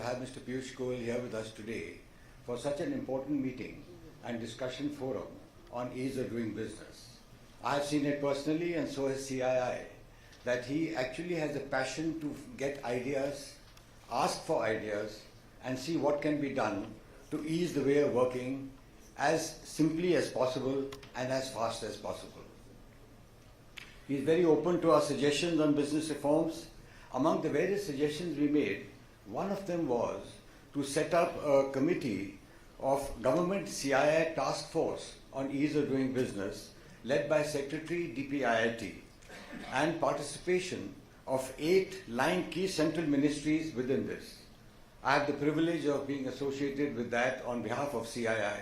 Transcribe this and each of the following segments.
have Mr. Piyush Goyal here with us today for such an important meeting and discussion forum on ease of doing business. I have seen it personally, and so has CII, that he actually has a passion to get ideas, ask for ideas, and see what can be done to ease the way of working as simply as possible and as fast as possible. He is very open to our suggestions on business reforms. Among the various suggestions we made, one of them was to set up a committee of government CII task force on ease of doing business, led by Secretary DPIIT, and participation of 8 line key central ministries within this. I have the privilege of being associated with that on behalf of CII,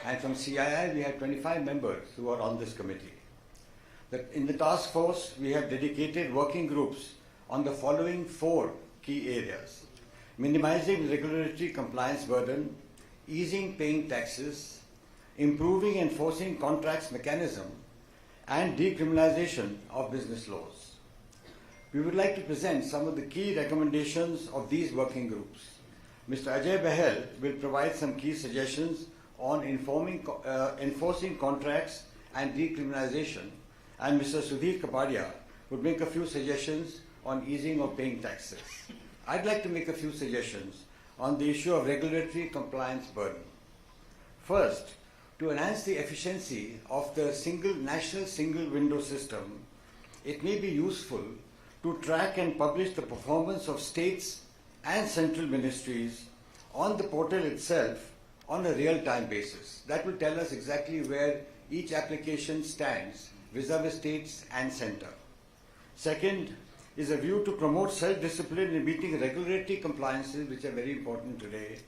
and from CII we have 25 members who are on this committee. In the task force, we have dedicated working groups on the following 4 key areas: minimizing regulatory compliance burden, easing paying taxes, improving enforcing contracts mechanism, and decriminalization of business laws. We would like to present some of the key recommendations of these working groups. Mr. Ajay Bahel will provide some key suggestions on enforcing contracts and decriminalization, and Mr. Sudhir Kapadia would make a few suggestions on easing of paying taxes. I'd like to make a few suggestions on the issue of regulatory compliance burden. First, to enhance the efficiency of the national single window system, it may be useful to track and publish the performance of states and central ministries on the portal itself on a real-time basis. That will tell us exactly where each application stands vis-a-vis states and center. Second is a view to promote self-discipline in meeting regulatory compliances, which are very important today.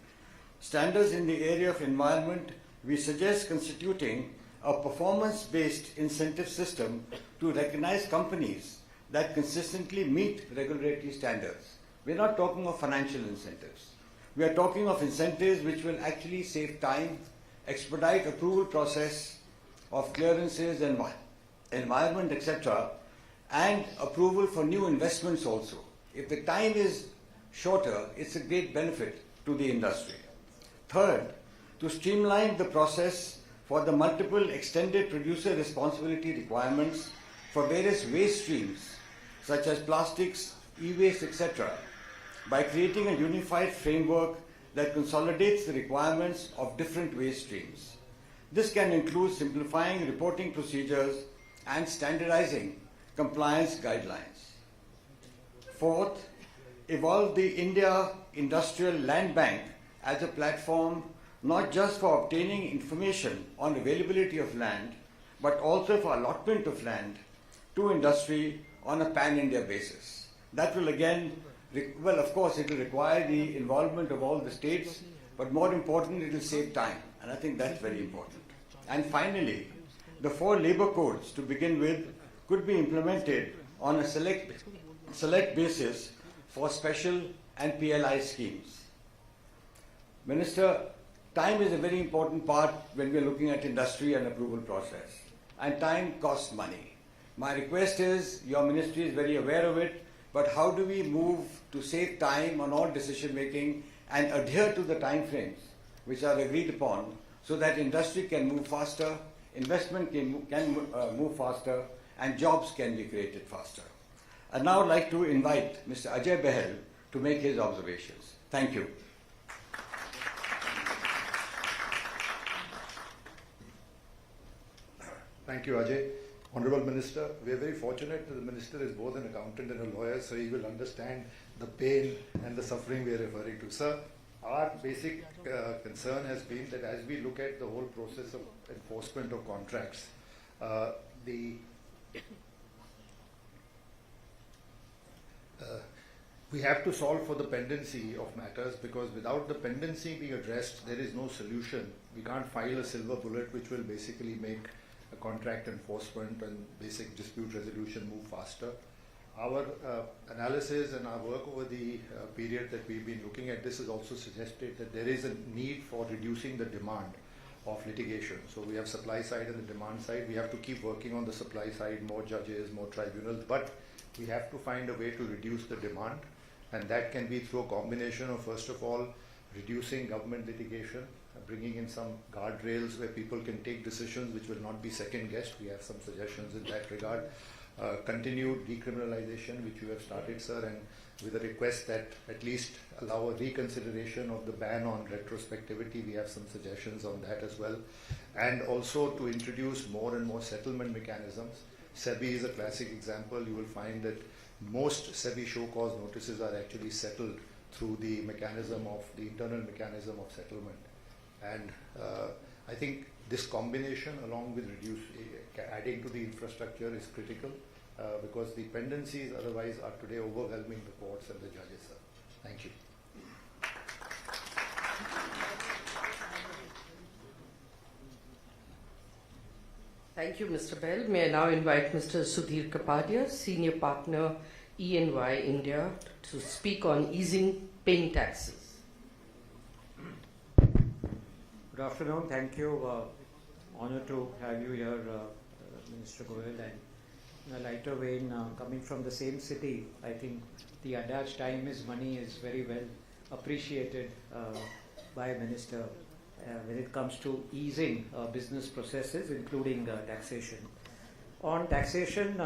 Standards in the area of environment, we suggest constituting a performance-based incentive system to recognize companies that consistently meet regulatory standards. We're not talking of financial incentives. We are talking of incentives which will actually save time, expedite approval process of clearances and environment, etc., and approval for new investments also. If the time is shorter, it's a great benefit to the industry. Third, to streamline the process for the multiple extended producer responsibility requirements for various waste streams, such as plastics, e-waste, etc., by creating a unified framework that consolidates the requirements of different waste streams. This can include simplifying reporting procedures and standardizing compliance guidelines. Fourth, evolve the India Industrial Land Bank as a platform not just for obtaining information on availability of land, but also for allotment of land to industry on a pan-India basis. That will again, well, of course, it will require the involvement of all the states, but more important, it will save time, and I think that's very important. And finally, the 4 labor codes, to begin with, could be implemented on a select basis for special and PLI schemes. Minister, time is a very important part when we are looking at industry and approval process, and time costs money. My request is, your ministry is very aware of it, but how do we move to save time on all decision making and adhere to the time frames which are agreed upon, so that industry can move faster, investment can move faster, and jobs can be created faster. I'd now like to invite Mr. Ajay Bahel to make his observations. Thank you. Thank you, Ajay. Honorable Minister, we are very fortunate that the Minister is both an accountant and a lawyer, so he will understand the pain and the suffering we are referring to. Sir, our basic concern has been that as we look at the whole process of enforcement of contracts, we have to solve for the pendency of matters, because without the pendency being addressed, there is no solution. We can't file a silver bullet which will basically make a contract enforcement and basic dispute resolution move faster. Our analysis and our work over the period that we've been looking at this has also suggested that there is a need for reducing the demand of litigation. So we have supply side and the demand side. We have to keep working on the supply side, more judges, more tribunals, but we have to find a way to reduce the demand and that can be through a combination of, first of all, reducing government litigation, bringing in some guardrails where people can take decisions which will not be second guessed. We have some suggestions in that regard. Continued decriminalization, which you have started, sir, and with a request that at least allow a reconsideration of the ban on retrospectivity. We have some suggestions on that as well. And also to introduce more and more settlement mechanisms. SEBI is a classic example. You will find that most SEBI show cause notices are actually settled through the mechanism of the internal mechanism of settlement. And I think this combination, along with adding to the infrastructure, is critical because the pendencies otherwise are today overwhelming the courts and the judges, sir. Thank you. Thank you, Mr. Bell. May I now invite Mr. Sudhir Kapadia, Senior Partner, E&Y India, to speak on easing paying taxes. Good afternoon. Thank you. Honor to have you here, Minister Goyal. And in a lighter vein, coming from the same city, I think the adage "time is money" is very well appreciated by Minister when it comes to easing business processes, including taxation. On taxation,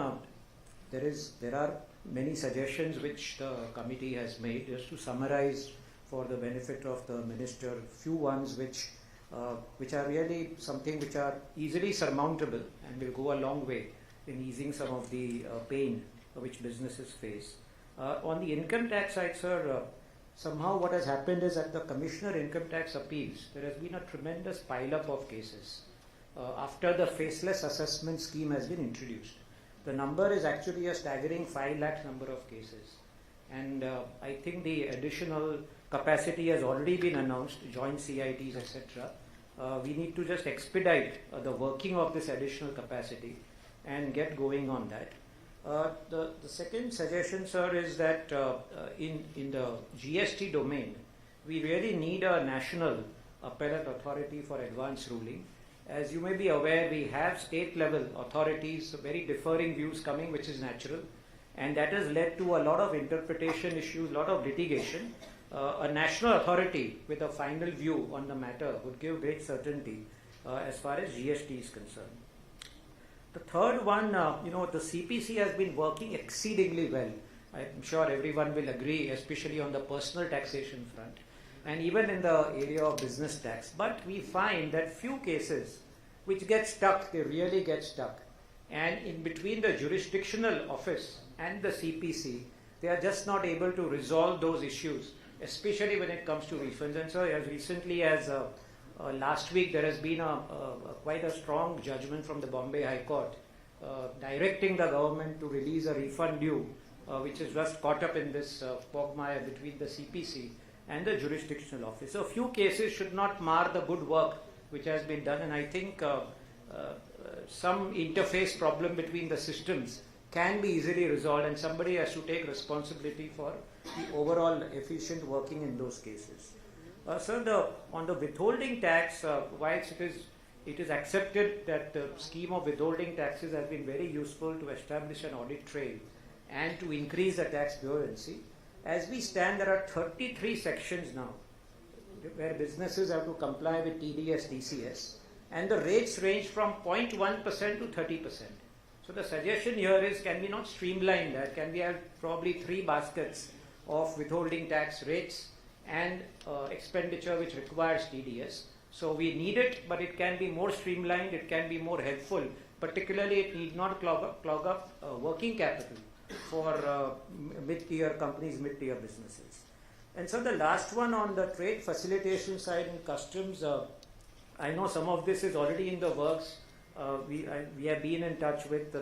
there are many suggestions which the committee has made. Just to summarize for the benefit of the minister, few ones which are really something which are easily surmountable and will go a long way in easing some of the pain which businesses face. On the income tax side, sir, somehow what has happened is at the Commissioner Income Tax Appeals, there has been a tremendous pile-up of cases after the faceless assessment scheme has been introduced. The number is actually a staggering 5 lakh number of cases. And I think the additional capacity has already been announced, joint CITs, etc. We need to just expedite the working of this additional capacity and get going on that. The second suggestion, sir, is that in the GST domain, we really need a national appellate authority for advance ruling. As you may be aware, we have state-level authorities, very differing views coming, which is natural, and that has led to a lot of interpretation issues, a lot of litigation. A national authority with a final view on the matter would give great certainty as far as GST is concerned. The third one, the CPC has been working exceedingly well. I'm sure everyone will agree, especially on the personal taxation front, and even in the area of business tax. But we find that few cases which get stuck, they really get stuck. And in between the jurisdictional office and the CPC, they are just not able to resolve those issues, especially when it comes to refunds. And so as recently as last week, there has been quite a strong judgment from the Bombay High Court directing the government to release a refund due, which is just caught up in this quagmire between the CPC and the jurisdictional office. So a few cases should not mar the good work which has been done, and I think some interface problem between the systems can be easily resolved, and somebody has to take responsibility for the overall efficient working in those cases. Sir, on the withholding tax, whilst it is accepted that the scheme of withholding taxes has been very useful to establish an audit trail and to increase the tax buoyancy, as we stand, there are 33 sections now where businesses have to comply with TDS, TCS, and the rates range from 0.1% to 30%. So the suggestion here is, can we not streamline that? Can we have probably 3 baskets of withholding tax rates and expenditure which requires TDS? So we need it, but it can be more streamlined, it can be more helpful. Particularly, it need not clog up working capital for mid-tier companies, mid-tier businesses. And so the last one on the trade facilitation side in customs, I know some of this is already in the works. We have been in touch with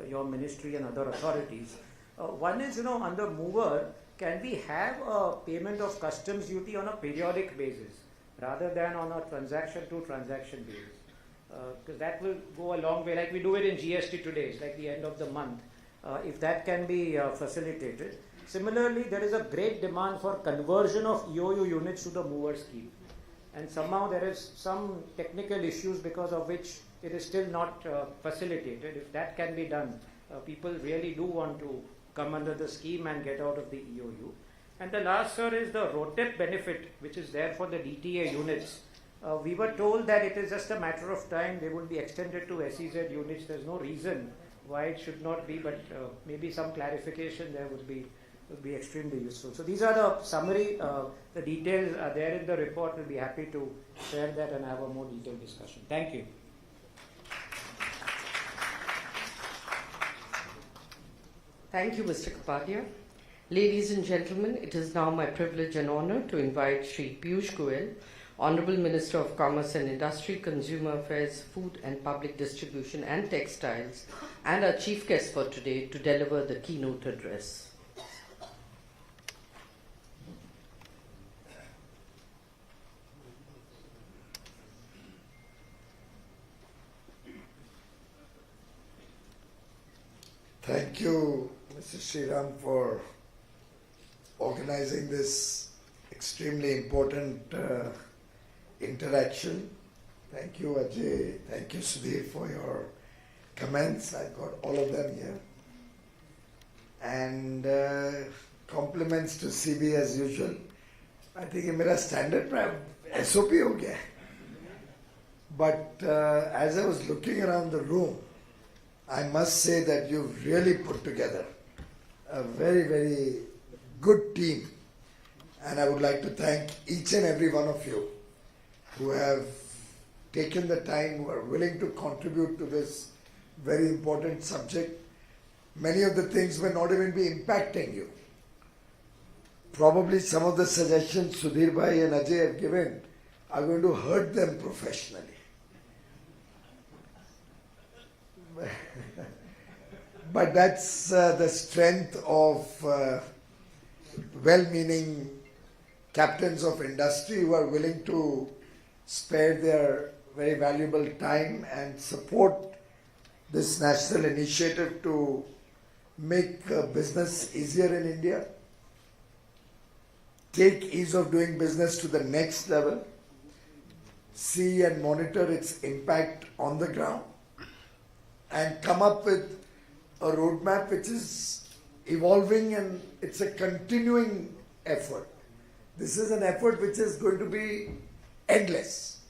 your ministry and other authorities. One is, under mover, can we have a payment of customs duty on a periodic basis rather than on a transaction-to-transaction basis? Because that will go a long way, like we do it in GST today, it's like the end of the month. If that can be facilitated. Similarly, there is a great demand for conversion of EOU units to the mover scheme. And somehow there is some technical issues because of which it is still not facilitated. If that can be done, people really do want to come under the scheme and get out of the EOU. And the last, sir, is the ROTEP benefit, which is there for the DTA units. We were told that it is just a matter of time, they will be extended to SEZ units. There's no reason why it should not be, but maybe some clarification there would be extremely useful. So these are the summary, the details are there in the report. We'll be happy to share that and have a more detailed discussion. Thank you. Thank you, Mr. Kapadia. Ladies and gentlemen, it is now my privilege and honor to invite Shri Piyush Goyal, Honorable Minister of Commerce and Industry, Consumer Affairs, Food and Public Distribution and Textiles, and our chief guest for today to deliver the keynote address. Thank you, Mr. Sriram, for organizing this extremely important interaction. Thank you, Ajay. Thank you, Sudhir, for your comments. I've got all of them here. And compliments to CB as usual. I think ये मेरा standard SOP हो गया. But as I was looking around the room, I must say that you've really put together a very, very good team. And I would like to thank each and every one of you who have taken the time, who are willing to contribute to this very important subject. Many of the things may not even be impacting you. Probably some of the suggestions Sudhir Bhai and Ajay have given are going to hurt them professionally. But that's the strength of well-meaning captains of industry who are willing to spare their very valuable time and support this national initiative to make business easier in India, take ease of doing business to the next level, see and monitor its impact on the ground, and come up with a roadmap which is evolving and it's a continuing effort. This is an effort which is going to be endless.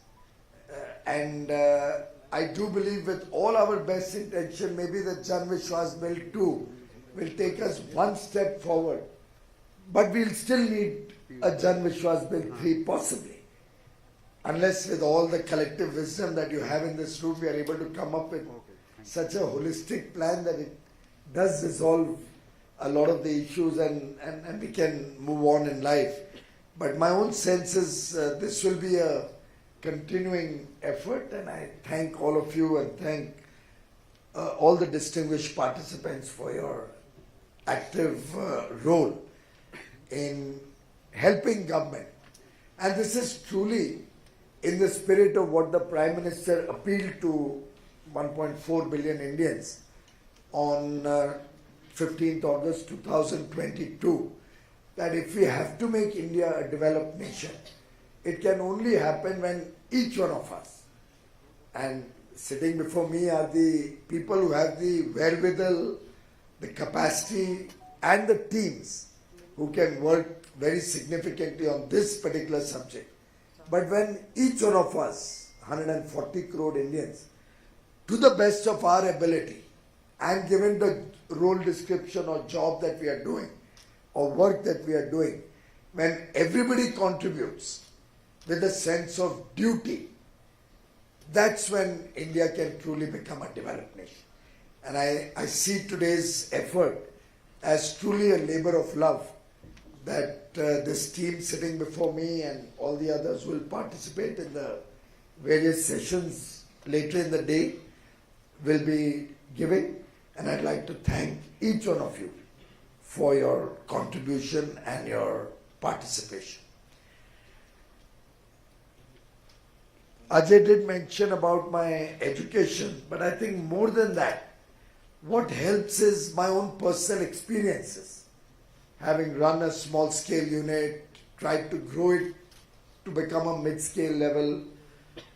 I do believe with all our best intention, maybe the Jan Vishwas Bill 2 will take us one step forward. But we'll still need a Jan Vishwas Bill 3 possibly. Unless with all the collective wisdom that you have in this room, we are able to come up with such a holistic plan that it does resolve a lot of the issues and we can move on in life. But my own sense is this will be a continuing effort, and I thank all of you and thank all the distinguished participants for your active role in helping government. And this is truly in the spirit of what the Prime Minister appealed to 1.4 billion Indians on 15th August 2022, that if we have to make India a developed nation, it can only happen when each one of us, and sitting before me are the people who have the wherewithal, the capacity and the teams who can work very significantly on this particular subject. But when each one of us, 140 crore Indians, to the best of our ability, and given the role description or job that we are doing, or work that we are doing, when everybody contributes with a sense of duty, that's when India can truly become a developed nation. And I see today's effort as truly a labor of love, that this team sitting before me and all the others will participate in the various sessions later in the day will be giving. And I'd like to thank each one of you for your contribution and your participation. Ajay did mention about my education, but I think more than that, what helps is my own personal experiences. Having run a small scale unit, tried to grow it to become a mid-scale level,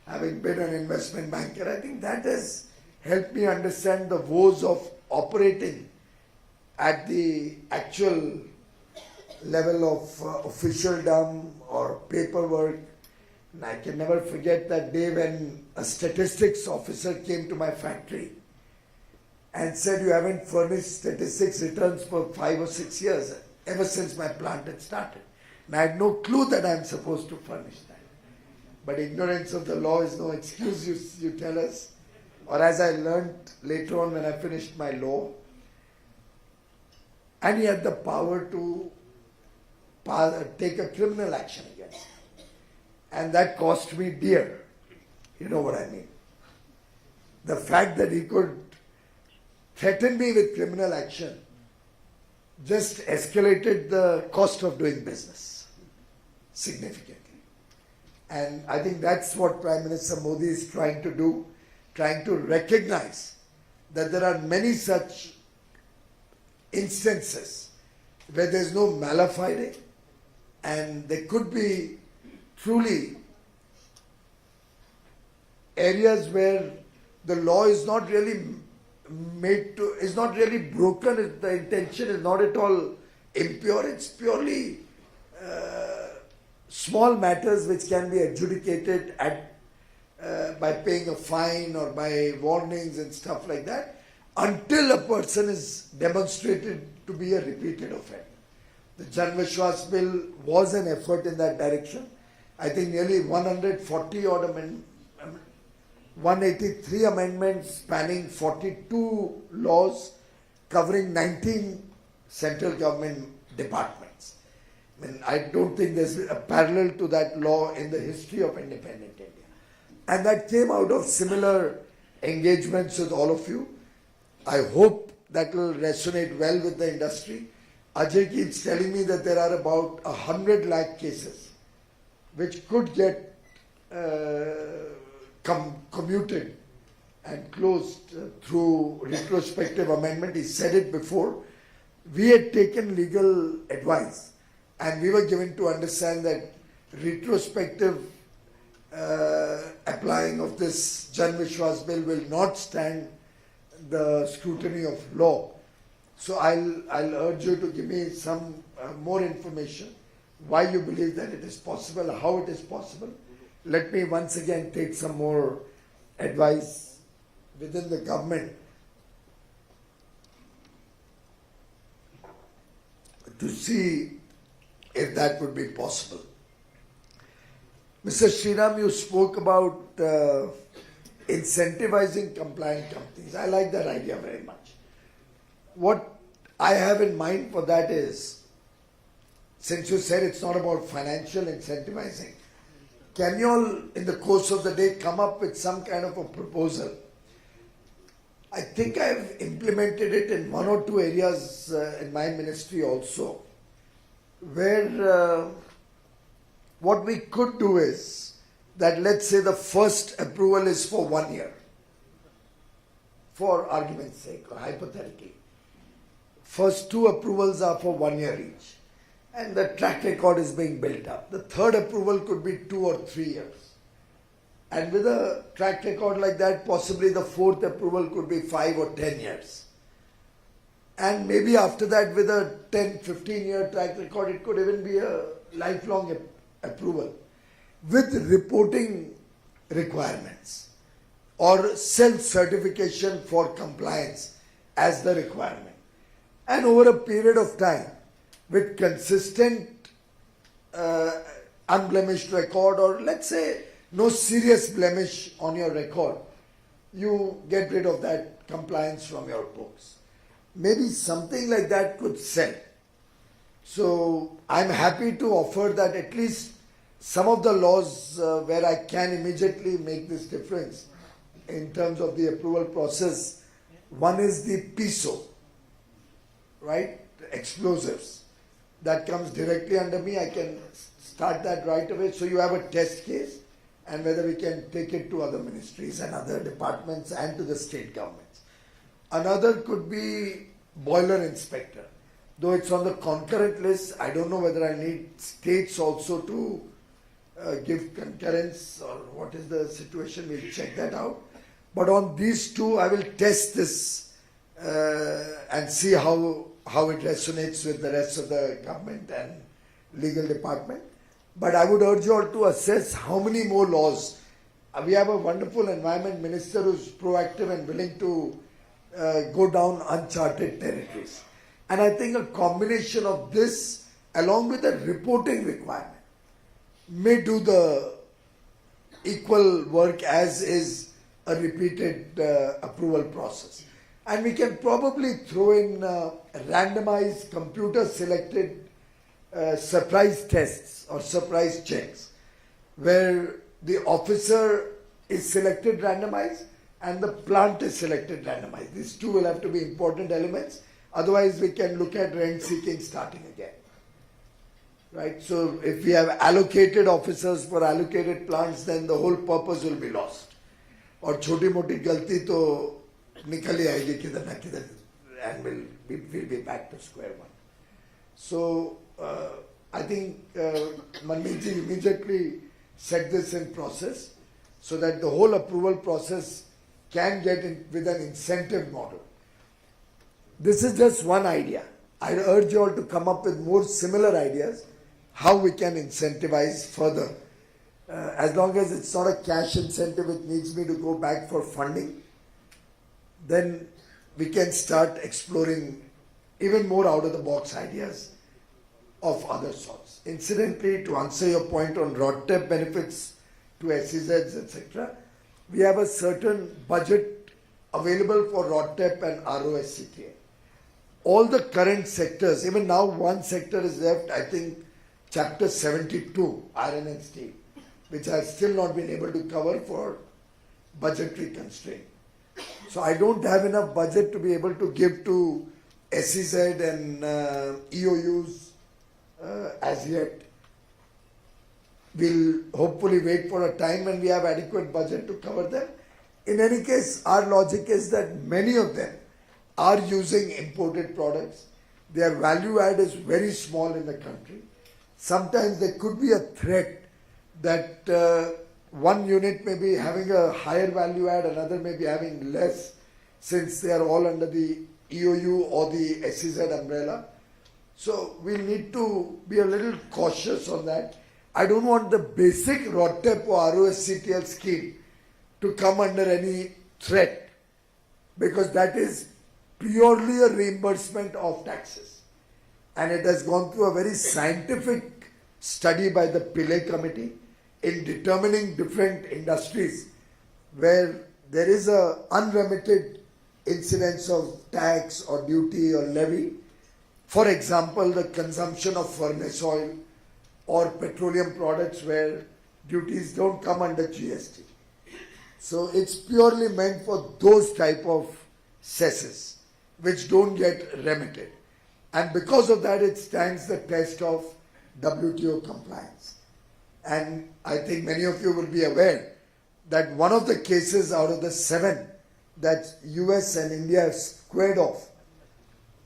having been an investment banker, I think that has helped me understand the woes of operating at the actual level of officialdom or paperwork. And I can never forget that day when a statistics officer came to my factory and said, "You haven't furnished statistics returns for 5 or 6 years, ever since my plant had started." And I had no clue that I'm supposed to furnish that. But ignorance of the law is no excuse, you tell us. Or as I learned later on when I finished my law, and he had the power to take a criminal action against me. And that cost me dear. You know what I mean? The fact that he could threaten me with criminal action just escalated the cost of doing business significantly. And I think that's what Prime Minister Modi is trying to do, trying to recognize that there are many such instances where there's no malafide and there could be truly areas where the law is not really is not really broken. The intention is not at all impure. It's purely small matters which can be adjudicated by paying a fine or by warnings and stuff like that, until a person is demonstrated to be a repeated offender. The Jan Vishwas bill was an effort in that direction. I think nearly 140 odd 183 amendments spanning 42 laws covering 19 central government departments. I mean, I don't think there's a parallel to that law in the history of independent India. And that came out of similar engagements with all of you. I hope that will resonate well with the industry. Ajay keeps telling me that there are about 100 lakh cases which could get commuted and closed through retrospective amendment. He said it before. We had taken legal advice and we were given to understand that retrospective applying of this Jan Vishwas bill will not stand the scrutiny of law. So I'll urge you to give me some more information, why you believe that it is possible, how it is possible. Let me once again take some more advice within the government to see if that would be possible. Mr. Sriram, you spoke about incentivizing compliant companies. I like that idea very much. What I have in mind for that is, since you said it's not about financial incentivizing, can you all, in the course of the day, come up with some kind of a proposal? I think I've implemented it in 1 or 2 areas in my ministry also, where what we could do is that, let's say the first approval is for 1 year, for argument's sake or hypothetically. First 2 approvals are for 1 year each, and the track record is being built up. The third approval could be 2 or 3 years. And with a track record like that, possibly the 4th approval could be 5 or 10 years. And maybe after that, with a 10-15 year track record, it could even be a lifelong approval with reporting requirements or self-certification for compliance as the requirement. And over a period of time, with consistent unblemished record, or let's say no serious blemish on your record, you get rid of that compliance from your books. Maybe something like that could sell. So I'm happy to offer that at least some of the laws where I can immediately make this difference in terms of the approval process. One is the PISO, right? Explosives. That comes directly under me. I can start that right away. So you have a test case, and whether we can take it to other ministries and other departments and to the state governments. Another could be boiler inspector. Though it's on the concurrent list, I don't know whether I need states also to give concurrence or what is the situation. We'll check that out. But on these 2, I will test this and see how how it resonates with the rest of the government and legal department. But I would urge you all to assess how many more laws. We have a wonderful environment minister who's proactive and willing to go down uncharted territories. And I think a combination of this along with a reporting requirement may do the equal work as is a repeated approval process. And we can probably throw in randomized computer selected surprise tests or surprise checks where the officer is selected randomized and the plant is selected randomized. These two will have to be important elements. Otherwise, we can look at rent seeking starting again. Right? So, if we have allocated officers for allocated plants, then the whole purpose will be lost. और छोटी मोटी गलती तो निकल ही आएगी किधर ना किधर, and we'll be back to square one. So, I think Manmeet ji immediately set this in process so that the whole approval process can get in with an incentive model. This is just one idea. I urge you all to come up with more similar ideas how we can incentivize further. As long as it's not a cash incentive, it needs me to go back for funding, then we can start exploring even more out of the box ideas of other sorts. Incidentally, to answer your point on RODTEP benefits to SEZs, etc., we have a certain budget available for RODTEP and ROSCTA. All the current sectors, even now one sector is left, I think chapter 72, iron and steel, which I have still not been able to cover for budgetary constraint. So I don't have enough budget to be able to give to SEZ and EOUs as yet. We'll hopefully wait for a time when we have adequate budget to cover them. In any case, our logic is that many of them are using imported products. Their value add is very small in the country. Sometimes there could be a threat that one unit may be having a higher value add, another may be having less, since they are all under the EOU or the SEZ umbrella. So we need to be a little cautious on that. I don't want the basic RODTEP or ROSCTL scheme to come under any threat, because that is purely a reimbursement of taxes. And it has gone through a very scientific study by the Pillay committee in determining different industries where there is a unremitted incidence of tax or duty or levy. For example, the consumption of furnace oil or petroleum products where duties don't come under GST. So it's purely meant for those type of cesses which don't get remitted. And because of that, it stands the test of WTO compliance. And I think many of you will be aware that one of the cases out of the 7 that US and India have squared off,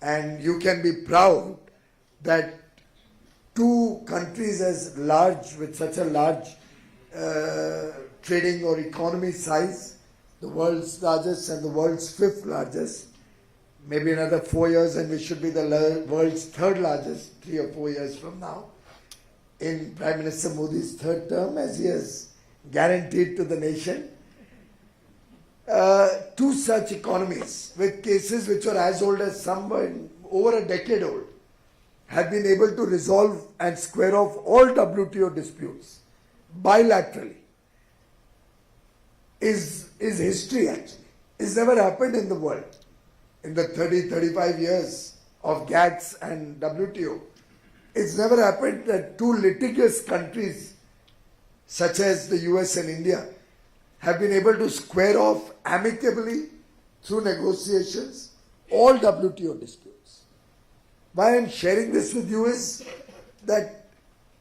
and you can be proud that 2 countries as large, with such a large trading or economy size, the world's largest and the world's 5th largest, maybe another 4 years and we should be the world's 3rd largest 3 or 4 years from now, in Prime Minister Modi's 3rd term, as he has guaranteed to the nation. 2 such economies with cases which are as old as some were over a decade old have been able to resolve and square off all WTO disputes bilaterally. Is history actually. It's never happened in the world. In the 30-35 years of GATS and WTO, it's never happened that 2 litigious countries such as the US and India have been able to square off amicably through negotiations all WTO disputes. Why I'm sharing this with you is that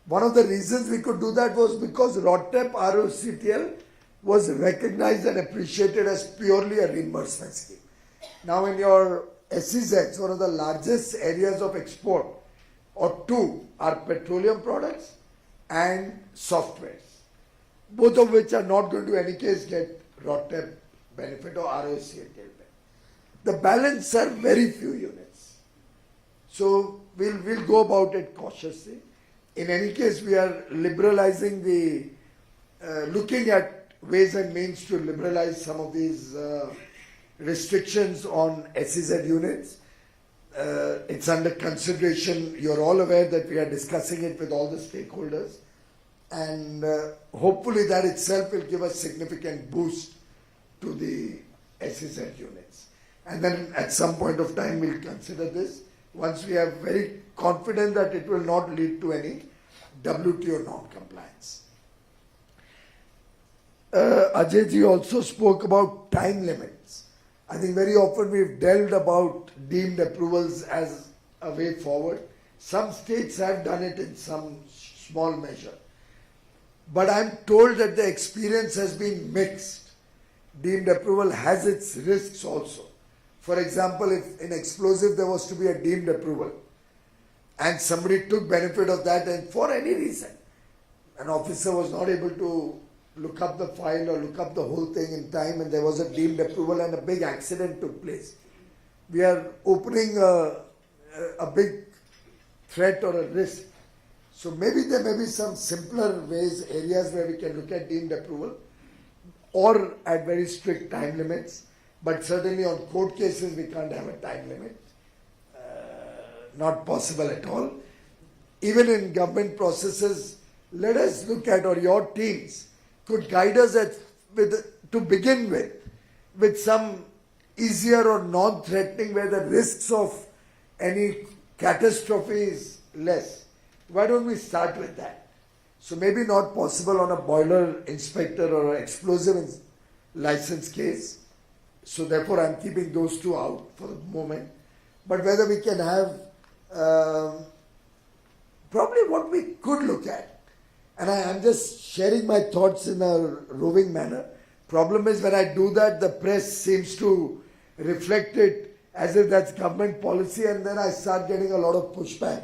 one of the reasons we could do that was because RODTEP ROCTL was recognized and appreciated as purely a reimbursement scheme. Now in your SEZs, one of the largest areas of export, or 2, are petroleum products and softwares, both of which are not going to in any case get RODTEP benefit or ROCTL benefit. The balance are very few units. So we'll go about it cautiously. In any case, we are liberalizing looking at ways and means to liberalize some of these restrictions on SEZ units. It's under consideration. You're all aware that we are discussing it with all the stakeholders, and hopefully that itself will give a significant boost to the SEZ units. And then at some point of time we'll consider this once we are very confident that it will not lead to any WTO non-compliance. Ajay ji also spoke about time limits. I think very often we've dealt about deemed approvals as a way forward. Some states have done it in some small measure. But I'm told that the experience has been mixed. Deemed approval has its risks also. For example, if in explosive there was to be a deemed approval and somebody took benefit of that and for any reason an officer was not able to look up the file or look up the whole thing in time and there was a deemed approval and a big accident took place, we are opening a big threat or a risk. So maybe there may be some simpler ways, areas where we can look at deemed approval or at very strict time limits. But certainly on court cases, we can't have a time limit. Not possible at all. Even in government processes, let us look at, or your teams could guide us to begin with some easier or non-threatening where the risks of any catastrophe is less. Why don't we start with that? So maybe not possible on a boiler inspector or an explosive license case. So therefore I'm keeping those two out for the moment. But whether we can have probably what we could look at, and I'm just sharing my thoughts in a roving manner. Problem is when I do that, the press seems to reflect it as if that's government policy, and then I start getting a lot of pushback.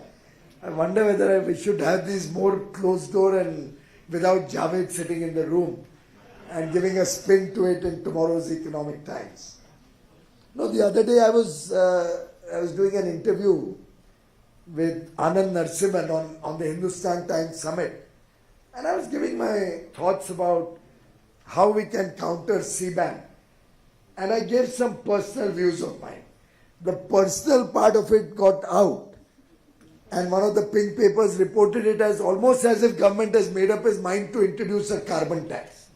I wonder whether we should have these more closed door and without Javed sitting in the room and giving a spin to it in tomorrow's Economic Times. No, the other day I was doing an interview with Anand Narsimhan on the Hindustan Times Summit, and I was giving my thoughts about how we can counter CBAM, and I gave some personal views of mine. The personal part of it got out, and one of the pink papers reported it as almost as if government has made up its mind to introduce a carbon tax.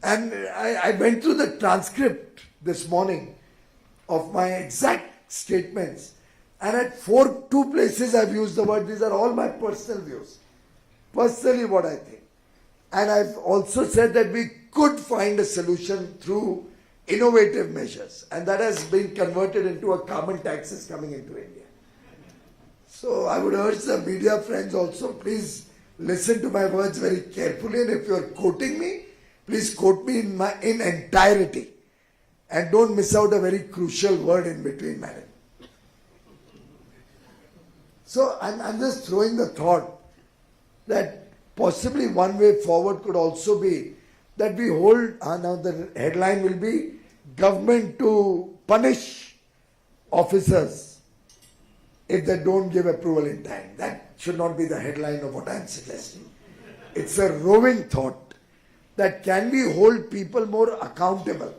And I went through the transcript this morning of my exact statements, and at two places I've used the word, these are all my personal views. Personally what I think. And I've also said that we could find a solution through innovative measures, and that has been converted into a carbon taxes coming into India. So I would urge the media friends also, please listen to my words very carefully, and if you're quoting me, please quote me in entirety, and don't miss out a very crucial word in between, madam. So I'm just throwing the thought that possibly one way forward could also be that we hold, now the headline will be government to punish officers if they don't give approval in time. That should not be the headline of what I'm suggesting. It's a roving thought that can we hold people more accountable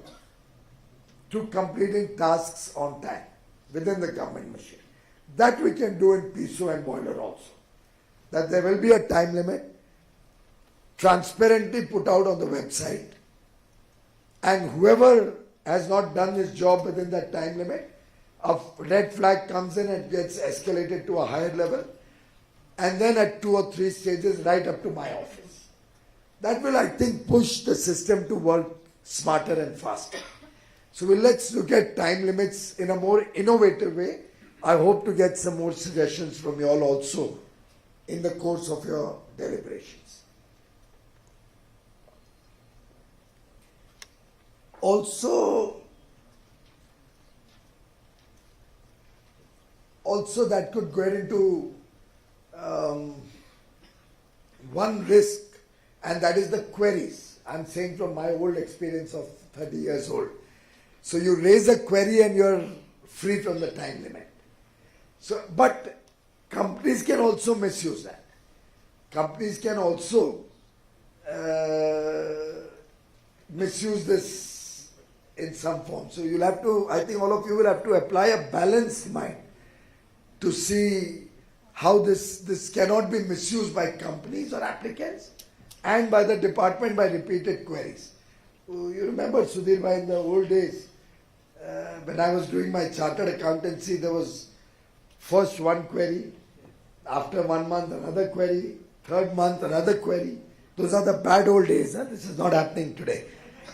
to completing tasks on time within the government machine. That we can do in PISO and boiler also. That there will be a time limit, transparently put out on the website, and whoever has not done his job within that time limit, a red flag comes in and gets escalated to a higher level, and then at 2 or 3 stages right up to my office. That will, I think, push the system to work smarter and faster. So let's look at time limits in a more innovative way. I hope to get some more suggestions from you all also in the course of your deliberations. Also that could get into one risk, and that is the queries. I'm saying from my old experience of 30 years old. So you raise a query and you're free from the time limit. So, but companies can also misuse that. Companies can also misuse this in some form. So you'll have to, I think all of you will have to apply a balanced mind to see how this cannot be misused by companies or applicants and by the department by repeated queries. You remember, Sudhir bhai, in the old days, when I was doing my chartered accountancy, there was first one query, after 1 month another query, third month another query. Those are the bad old days. Huh? This is not happening today.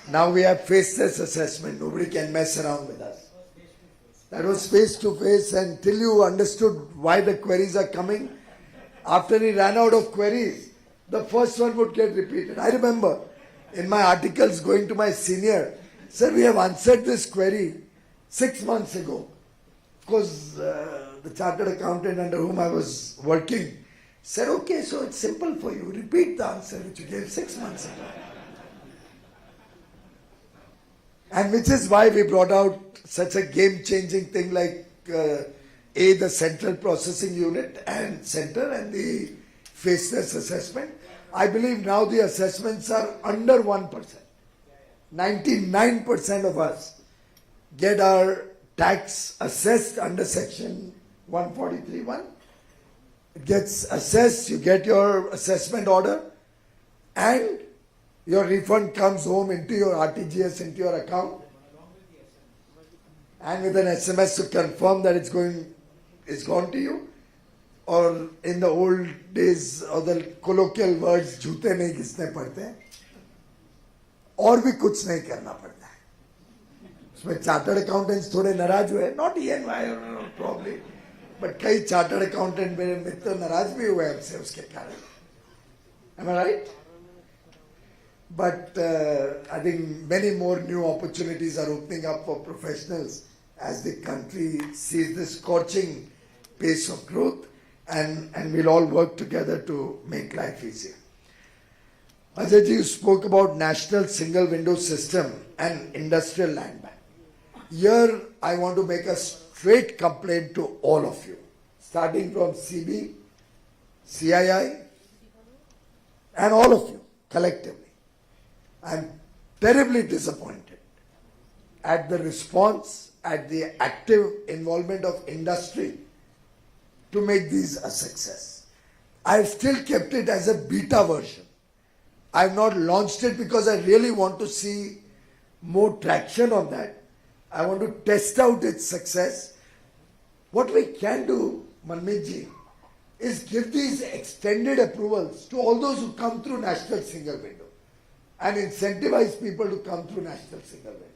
Now we have faceless assessment. Nobody can mess around with us. That was face to face, and till you understood why the queries are coming, after he ran out of queries, the first one would get repeated. I remember in my articles going to my senior, sir, we have answered this query 6 months ago. Of course, the chartered accountant under whom I was working said, okay, so it's simple for you. Repeat the answer which you gave 6 months ago. And which is why we brought out such a game-changing thing like the central processing unit and center and the faceless assessment. I believe now the assessments are under 1%. 99% of us get our tax assessed under section 143(1). It gets assessed, you get your assessment order, and your refund comes home into your RTGS, into your account, and with an SMS to confirm that it's gone to you. Or in the old days, or the colloquial words, जूते नहीं घिसने पड़ते हैं, और भी कुछ नहीं करना पड़ता है. उसमें चार्टर्ड अकाउंटेंट्स थोड़े नाराज हुए, not EY probably, but कई चार्टर्ड अकाउंटेंट मेरे मित्र नाराज भी हुए हमसे उसके कारण. Am I right? But I think many more new opportunities are opening up for professionals as the country sees this scorching pace of growth, and we'll all work together to make life easier. Ajay ji, you spoke about National Single Window System and Industrial Land Bank. Here I want to make a straight complaint to all of you, starting from CB, CII, and all of you collectively. I'm terribly disappointed at the response, at the active involvement of industry to make these a success. I've still kept it as a beta version. I've not launched it because I really want to see more traction on that. I want to test out its success. What we can do, Manmeet ji, is give these extended approvals to all those who come through National Single Window and incentivize people to come through National Single Window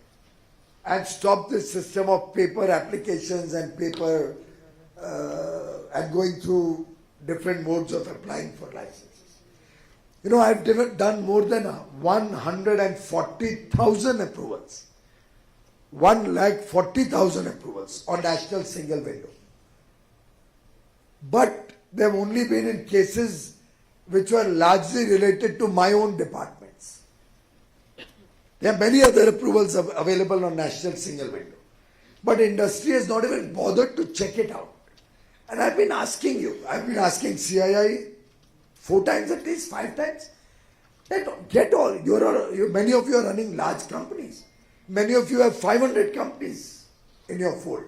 and stop this system of paper applications and paper and going through different modes of applying for licenses. You know, I've done more than 140,000 approvals. 140,000 approvals on National Single Window. But they've only been in cases which were largely related to my own departments. There are many other approvals available on National Single Window. But industry has not even bothered to check it out. And I've been asking you, I've been asking CII 4 times at least, 5 times, that get all, many of you are running large companies. Many of you have 500 companies in your fold.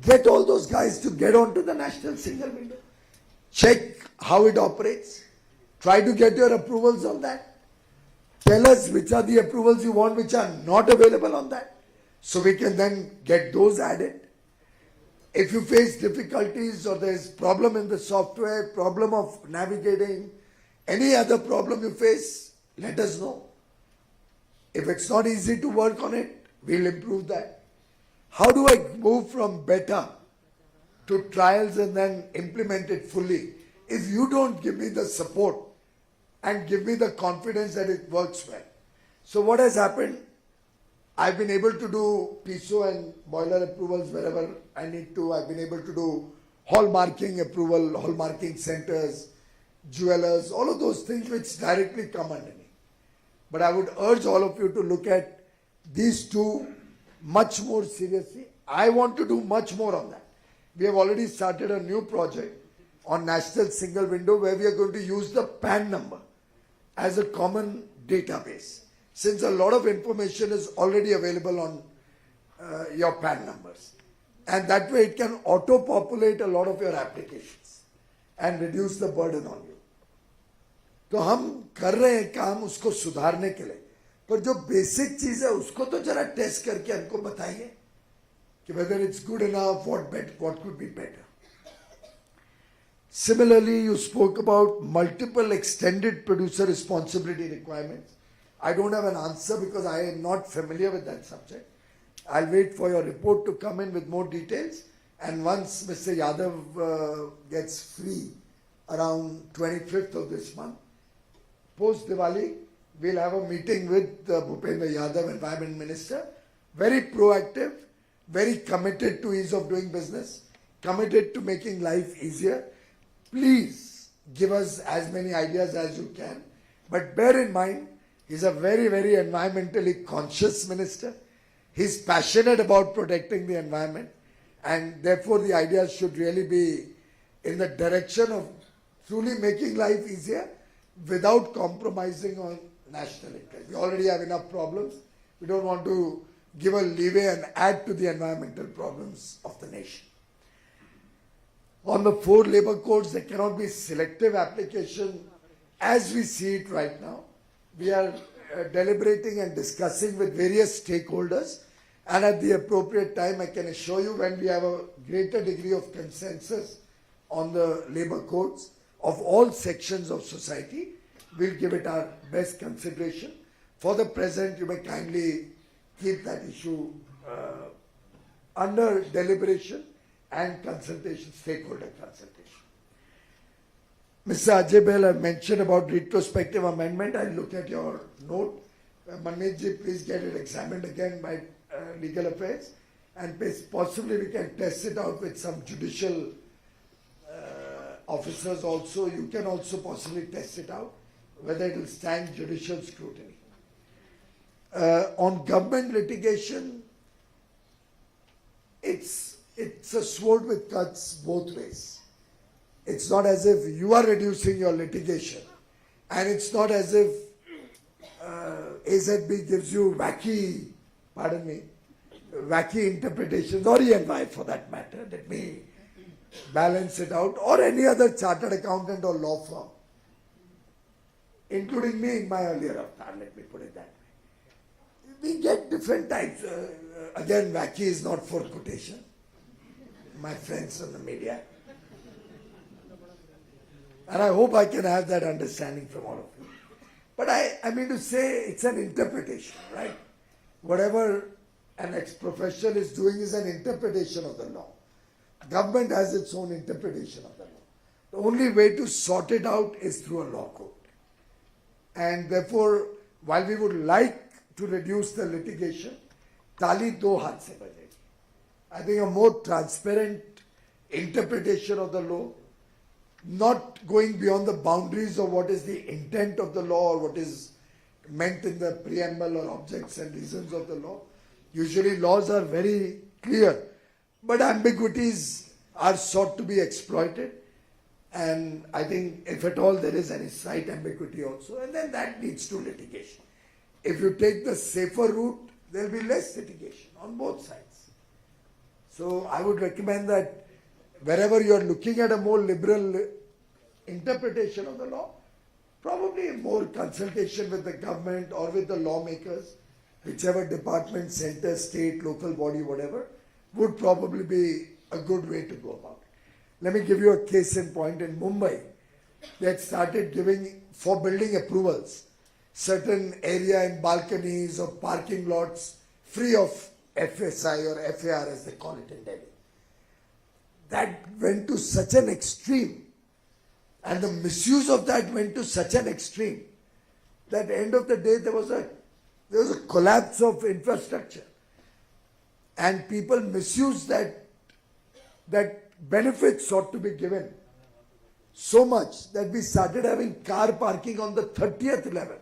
Get all those guys to get onto the National Single Window. Check how it operates. Try to get your approvals on that. Tell us which are the approvals you want which are not available on that, so we can then get those added. If you face difficulties or there is problem in the software, problem of navigating, any other problem you face, let us know. If it's not easy to work on it, we'll improve that. How do I move from beta to trials and then implement it fully if you don't give me the support and give me the confidence that it works well? So what has happened? I've been able to do PISO and boiler approvals wherever I need to. I've been able to do hallmarking approval, hallmarking centers, jewelers, all of those things which directly come under me. But I would urge all of you to look at these two much more seriously. I want to do much more on that. We have already started a new project on National Single Window where we are going to use the PAN number as a common database. Since a lot of information is already available on your PAN numbers. And that way it can auto-populate a lot of your applications and reduce the burden on you. तो हम कर रहे हैं काम उसको सुधारने के लिए, पर जो बेसिक चीज है उसको तो जरा टेस्ट करके हमको बताइए कि whether it's good enough, what could be better. Similarly, you spoke about multiple extended producer responsibility requirements. I don't have an answer because I am not familiar with that subject. I'll wait for your report to come in with more details, and once Mr. Yadav gets free around 25th of this month, post Diwali, we'll have a meeting with Bhupendra Yadav, Environment Minister, very proactive, very committed to ease of doing business, committed to making life easier. Please give us as many ideas as you can, but bear in mind, he's a very, very environmentally conscious minister. He's passionate about protecting the environment, and therefore the ideas should really be in the direction of truly making life easier without compromising on national interest. We already have enough problems. We don't want to give a leeway and add to the environmental problems of the nation. On the 4 labor codes, there cannot be selective application as we see it right now. We are deliberating and discussing with various stakeholders, and at the appropriate time, I can assure you when we have a greater degree of consensus on the labor codes of all sections of society, we'll give it our best consideration. For the present, you may kindly keep that issue under deliberation and consultation, stakeholder consultation. Mr. Ajay Bell, I mentioned about retrospective amendment. I look at your note. Manmeet ji, please get it examined again by Legal Affairs, and possibly we can test it out with some judicial officers also. You can also possibly test it out, whether it will stand judicial scrutiny. On government litigation, it's a sword with cuts both ways. It's not as if you are reducing your litigation, and it's not as if AZB gives you wacky interpretations, or ENY for that matter. Let me balance it out, or any other chartered accountant or law firm, including me in my earlier avatar, let me put it that way. We get different types. Again, wacky is not for quotation. My friends in the media. And I hope I can have that understanding from all of you. But I mean to say, it's an interpretation, right? Whatever an ex-professional is doing is an interpretation of the law. Government has its own interpretation of the law. The only way to sort it out is through a law code. And therefore, while we would like to reduce the litigation, tali do haath se bajegi. I think a more transparent interpretation of the law, not going beyond the boundaries of what is the intent of the law or what is meant in the preamble or objects and reasons of the law. Usually laws are very clear, but ambiguities are sought to be exploited, and I think if at all there is any slight ambiguity also, and then that leads to litigation. If you take the safer route, there will be less litigation on both sides. So I would recommend that wherever you are looking at a more liberal interpretation of the law, probably more consultation with the government or with the lawmakers, whichever department, center, state, local body, whatever, would probably be a good way to go about it. Let me give you a case in point. In Mumbai, they had started giving, for building approvals, certain area in balconies or parking lots free of FSI or FAR as they call it in Delhi. That went to such an extreme, and the misuse of that went to such an extreme, that at the end of the day there was a collapse of infrastructure, and people misused that benefits ought to be given so much that we started having car parking on the 30th level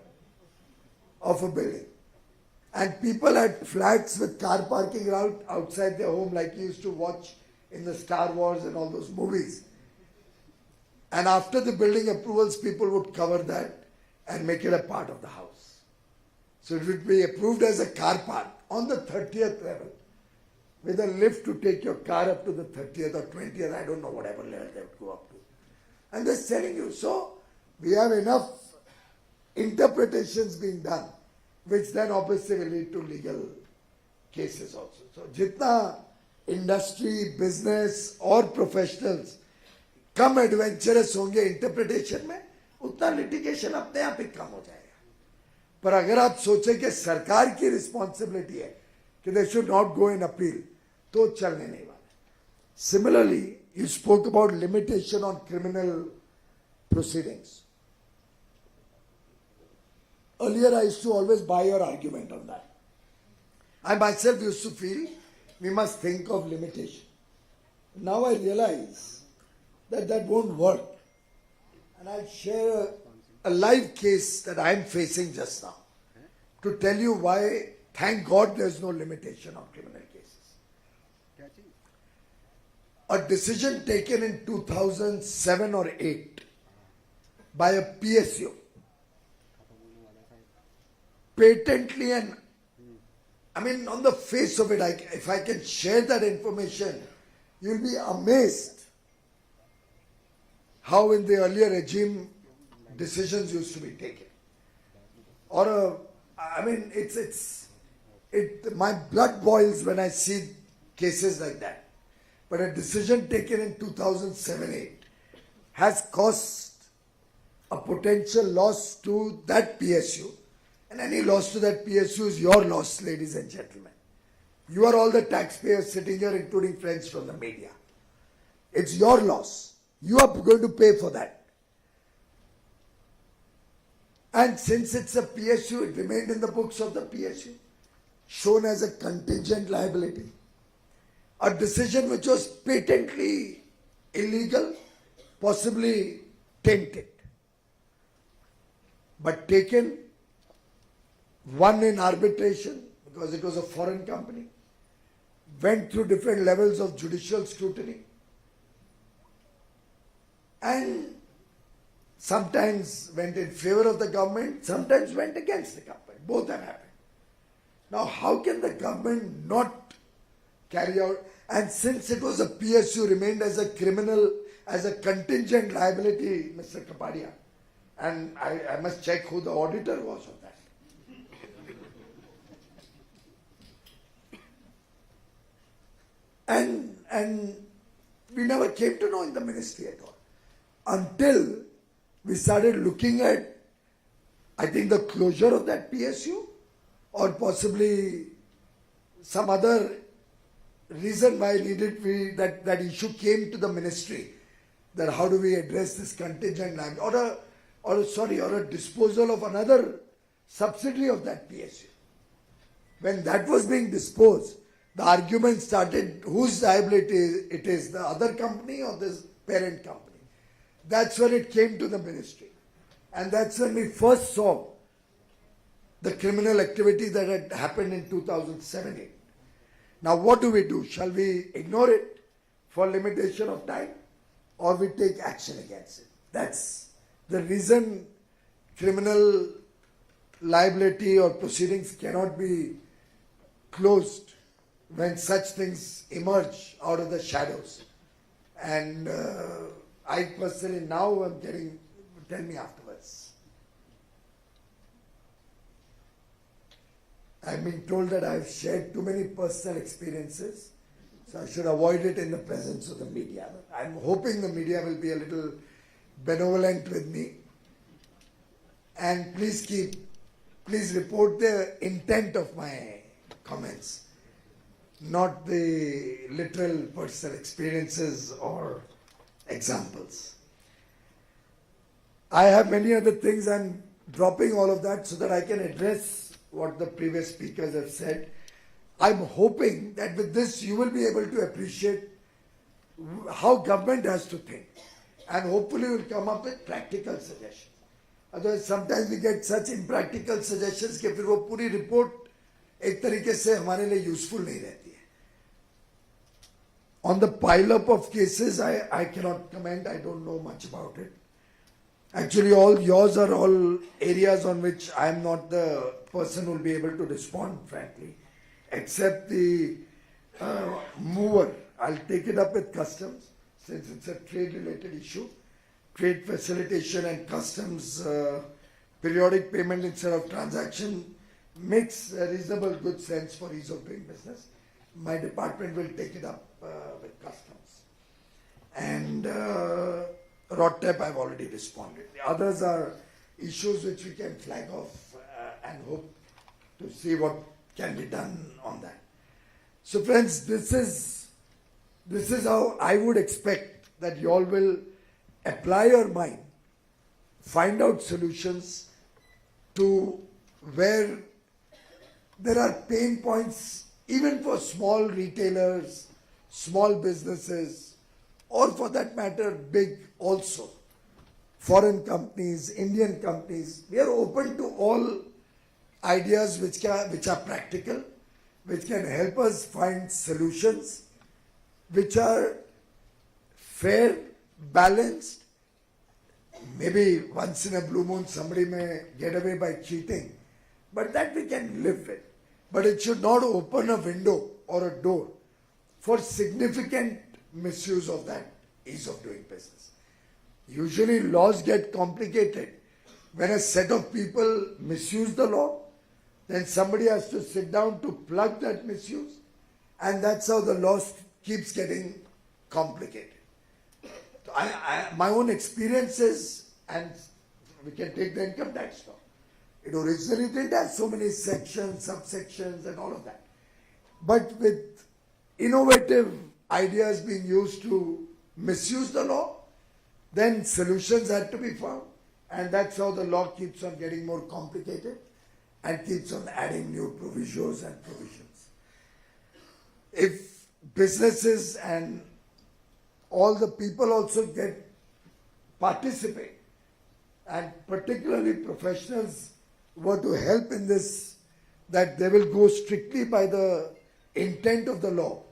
of a building. And people had flats with car parking out outside their home, like you used to watch in the Star Wars and all those movies. And after the building approvals, people would cover that and make it a part of the house. So it would be approved as a car park on the 30th level, with a lift to take your car up to the 30th or 20th, I don't know whatever level they would go up to. I'm just telling you, so we have enough interpretations being done, which then obviously will lead to legal cases also. So jitna industry, business or professionals come adventurous होंगे interpretation में, उतना litigation अपने आप ही कम हो जाएगा. पर अगर आप सोचें कि सरकार की रिस्पॉन्सिबिलिटी है कि they should not go in appeal, तो चलने नहीं वाला. Similarly you spoke about limitation on criminal proceedings. Earlier I used to always buy your argument on that. I myself used to feel we must think of limitation. Now I realize that that won't work. And I'll share a live case that I'm facing just now to tell you why, thank God, there's no limitation on criminal cases. A decision taken in 2007 or 8 by a PSU, patently, and I mean on the face of it, if I can share that information, you'll be amazed how in the earlier regime decisions used to be taken. Or my blood boils when I see cases like that. But a decision taken in 2007-8 has caused a potential loss to that PSU. And any loss to that PSU is your loss, ladies and gentlemen. You are all the taxpayers sitting here, including friends from the media. It's your loss. You are going to pay for that. And since it's a PSU, it remained in the books of the PSU, shown as a contingent liability. A decision which was patently illegal, possibly tainted, but taken, won in arbitration because it was a foreign company, went through different levels of judicial scrutiny, and sometimes went in favor of the government, sometimes went against the government. Both have happened. Now, how can the government not carry out? And since it was a PSU, remained as a criminal, as a contingent liability, Mr. Kapadia. And I must check who the auditor was of that. And we never came to know in the ministry at all. Until we started looking at, I think, the closure of that PSU, or possibly some other reason why that issue came to the ministry, that how do we address this contingent liability, or a disposal of another subsidiary of that PSU. When that was being disposed, the argument started whose liability it is, the other company or this parent company. That's when it came to the ministry. And that's when we first saw the criminal activity that had happened in 2007-8. Now what do? Shall we ignore it for limitation of time, or we take action against it? That's the reason criminal liability or proceedings cannot be closed when such things emerge out of the shadows. And I personally now am getting, tell me afterwards. I've been told that I've shared too many personal experiences, so I should avoid it in the presence of the media. I'm hoping the media will be a little benevolent with me. And please report the intent of my comments, not the literal personal experiences or examples. I have many other things. I'm dropping all of that so that I can address what the previous speakers have said. I'm hoping that with this you will be able to appreciate how government has to think, and hopefully will come up with practical suggestions. Otherwise sometimes we get such impractical suggestions कि फिर वो पूरी report एक तरीके से हमारे लिए useful नहीं रहती है. On the pile up of cases, I cannot comment. I don't know much about it. Actually, all yours are all areas on which I am not the person who will be able to respond, frankly, except the mover. I'll take it up with customs since it's a trade-related issue. Trade facilitation and customs periodic payment instead of transaction makes a reasonable good sense for ease of doing business. My department will take it up with customs. And ROTTEP I've already responded. The others are issues which we can flag off and hope to see what can be done on that. So friends, this is how I would expect that you all will apply your mind, find out solutions to where there are pain points even for small retailers, small businesses, or for that matter big also. Foreign companies, Indian companies, we are open to all ideas which are practical, which can help us find solutions which are fair, balanced. Maybe once in a blue moon somebody may get away by cheating, but that we can live with. But it should not open a window or a door for significant misuse of that ease of doing business. Usually laws get complicated. When a set of people misuse the law, then somebody has to sit down to plug that misuse, and that's how the law keeps getting complicated. So my own experiences, and we can take the income tax law. It originally didn't have so many sections, subsections, and all of that. But with innovative ideas being used to misuse the law, then solutions had to be found. And that's how the law keeps on getting more complicated and keeps on adding new provisos and provisions. If businesses and all the people also participate, and particularly professionals were to help in this, that they will go strictly by the intent of the law.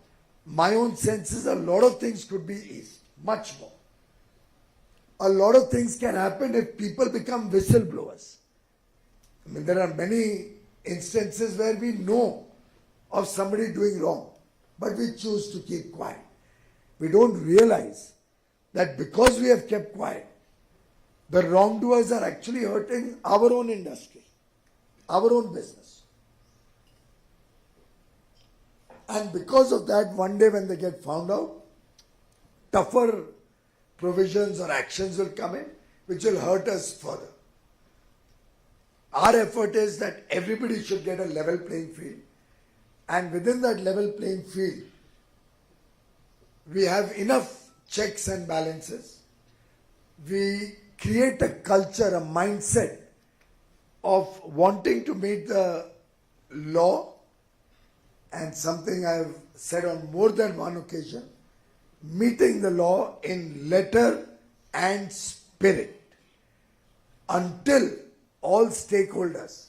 My own sense is a lot of things could be eased, much more. A lot of things can happen if people become whistleblowers. I mean, there are many instances where we know of somebody doing wrong, but we choose to keep quiet. We don't realize that because we have kept quiet, the wrongdoers are actually hurting our own industry, our own business. And because of that, one day when they get found out, tougher provisions or actions will come in, which will hurt us further. Our effort is that everybody should get a level playing field. And within that level playing field, we have enough checks and balances. We create a culture, a mindset of wanting to meet the law, and something I have said on more than one occasion, meeting the law in letter and spirit, until all stakeholders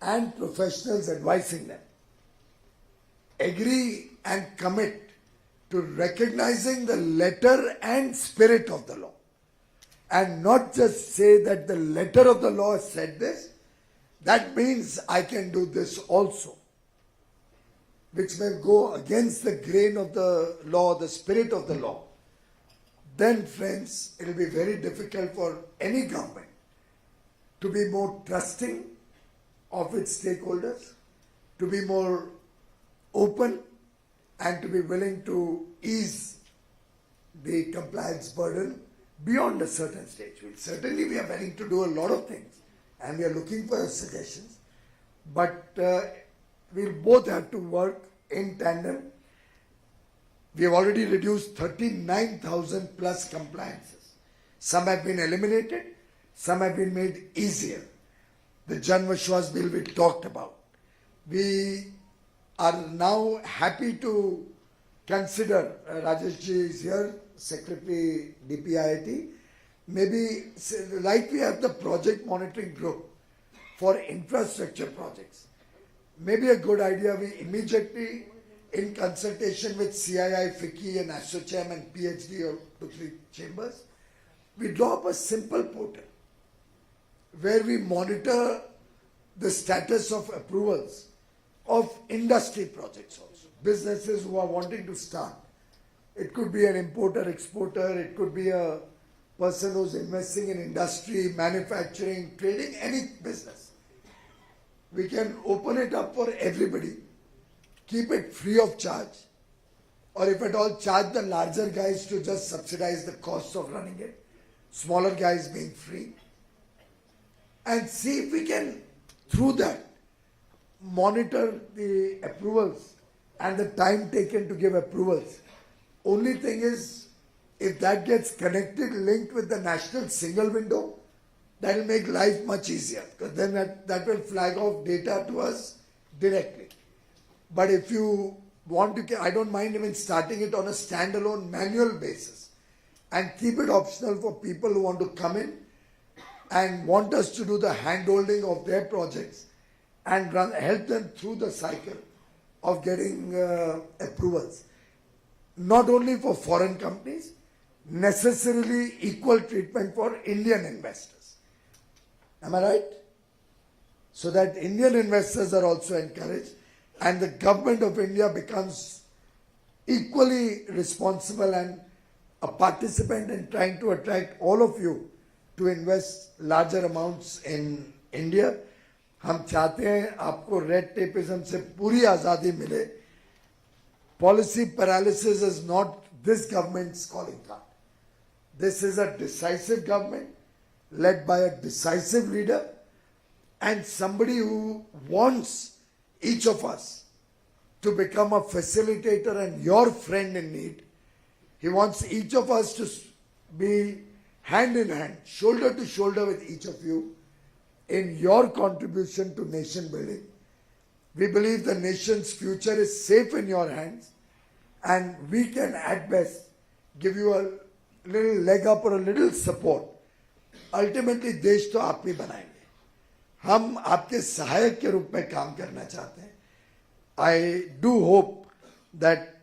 and professionals advising them agree and commit to recognizing the letter and spirit of the law, and not just say that the letter of the law said this, that means I can do this also, which may go against the grain of the law, the spirit of the law. Then, friends, it will be very difficult for any government to be more trusting of its stakeholders, to be more open, and to be willing to ease the compliance burden beyond a certain stage. Certainly we are willing to do a lot of things, and we are looking for suggestions, but we'll both have to work in tandem. We have already reduced 39,000 plus compliances. Some have been eliminated, some have been made easier. The Jan Vishwas bill we talked about. We are now happy to consider, Rajesh ji is here, Secretary DPIIT, maybe like we have the project monitoring group for infrastructure projects. maybe a good idea we immediately, in consultation with CII, FICCI and ASSOCHAM and PhD or 2-3 chambers, we draw up a simple portal where we monitor the status of approvals of industry projects also. Businesses who are wanting to start. It could be an importer, exporter, it could be a person who's investing in industry, manufacturing, trading, any business. We can open it up for everybody, keep it free of charge, or if at all, charge the larger guys to just subsidize the costs of running it, smaller guys being free, and see if we can, through that, monitor the approvals and the time taken to give approvals. Only thing is, if that gets connected, linked with the national single window, that will make life much easier, because then that will flag off data to us directly. But if you want to, I don't mind even starting it on a standalone manual basis and keep it optional for people who want to come in and want us to do the hand-holding of their projects and help them through the cycle of getting approvals. Not only for foreign companies, necessarily equal treatment for Indian investors. Am I right? So that Indian investors are also encouraged and the government of India becomes equally responsible and a participant in trying to attract all of you to invest larger amounts in India. हम चाहते हैं आपको red tapism से पूरी आजादी मिले. Policy paralysis is not this government's calling card. This is a decisive government led by a decisive leader and somebody who wants each of us to become a facilitator and your friend in need. He wants each of us to be hand in hand, shoulder to shoulder with each of you in your contribution to nation building. We believe the nation's future is safe in your hands and we can at best give you a little leg up or a little support. Ultimately देश तो आप ही बनाएंगे. हम आपके सहायक के रूप में काम करना चाहते हैं. I do hope that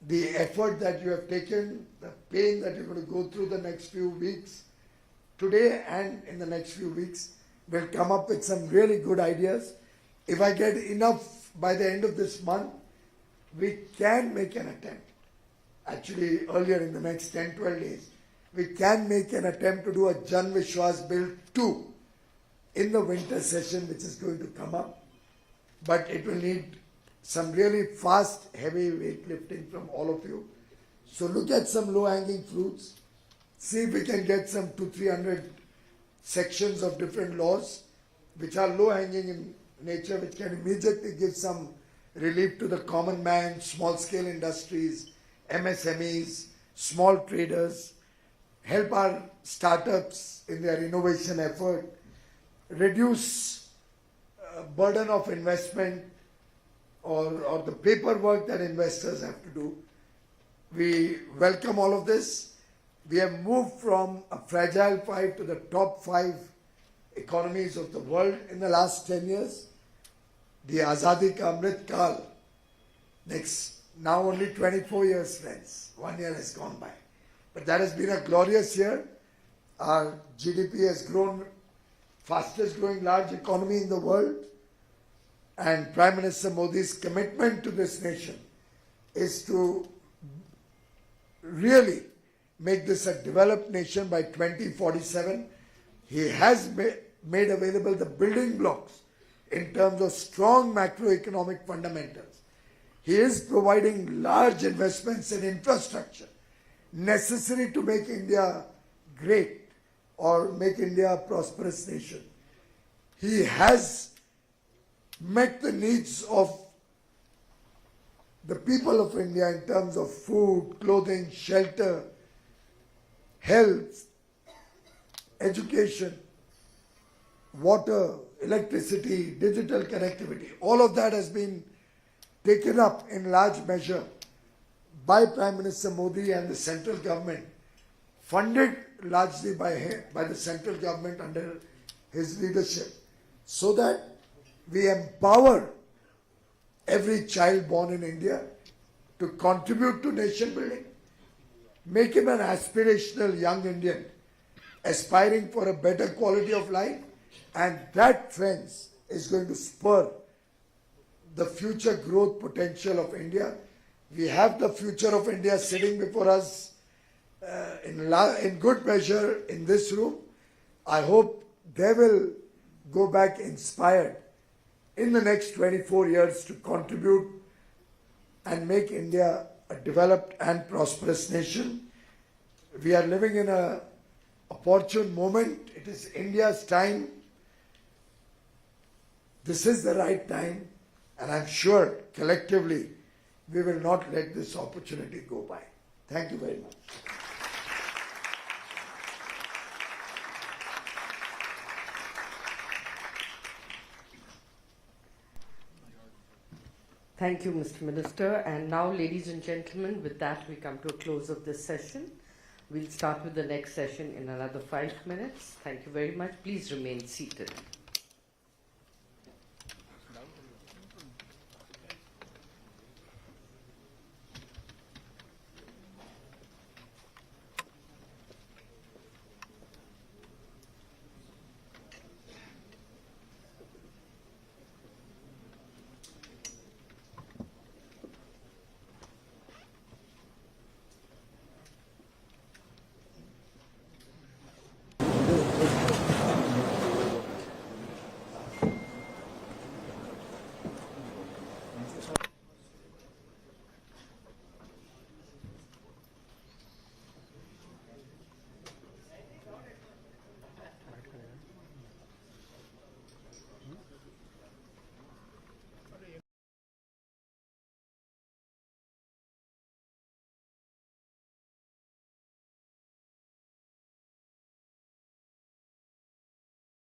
the effort that you have taken, the pain that you're going to go through the next few weeks, today and in the next few weeks, will come up with some really good ideas. If I get enough by the end of this month, we can make an attempt. Actually, earlier in the next 10-12 days, we can make an attempt to do a Jan Vishwas Bill 2 in the winter session, which is going to come up. But it will need some really fast, heavy weightlifting from all of you. So look at some low-hanging fruits. See if we can get some 200-300 sections of different laws which are low-hanging in nature, which can immediately give some relief to the common man, small-scale industries, MSMEs, small traders, help our startups in their innovation effort, reduce burden of investment or the paperwork that investors have to do. We welcome all of this. We have moved from a fragile 5 to the top 5 economies of the world in the last 10 years. The Azadi Ka Amrit Kal, now only 24 years, friends. 1 year has gone by. But that has been a glorious year. Our GDP has grown, fastest growing large economy in the world. And Prime Minister Modi's commitment to this nation is to really make this a developed nation by 2047. He has made available the building blocks in terms of strong macroeconomic fundamentals. He is providing large investments in infrastructure necessary to make India great or make India a prosperous nation. He has met the needs of the people of India in terms of food, clothing, shelter, health, education, water, electricity, digital connectivity. All of that has been taken up in large measure by Prime Minister Modi and the central government, funded largely by the central government under his leadership, so that we empower every child born in India to contribute to nation building. Make him an aspirational young Indian, aspiring for a better quality of life, and that, friends, is going to spur the future growth potential of India. We have the future of India sitting before us in good measure in this room. I hope they will go back inspired in the next 24 years to contribute and make India a developed and prosperous nation. We are living in an opportune moment. It is India's time. This is the right time, and I'm sure collectively we will not let this opportunity go by. Thank you very much. Thank you, Mr. Minister. And now, ladies and gentlemen, with that, we come to a close of this session. We'll start with the next session in another 5 minutes. Thank you very much. Please remain seated.